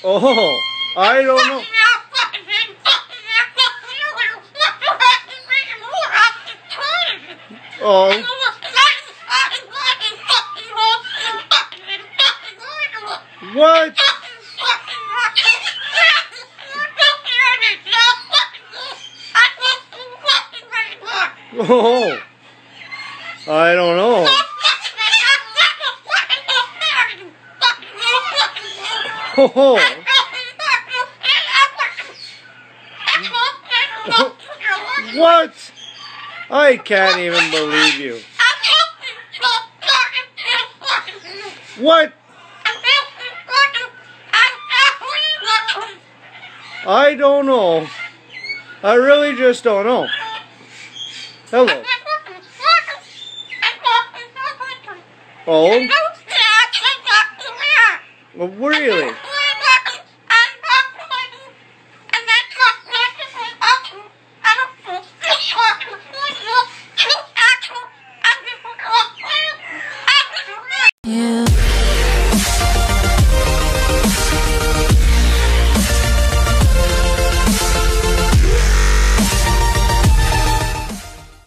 Oh, I don't know. Oh. What? Oh, I don't know. Oh. What? I can't even believe you. What? I don't know. I really just don't know. Hello. Oh? Well, really? You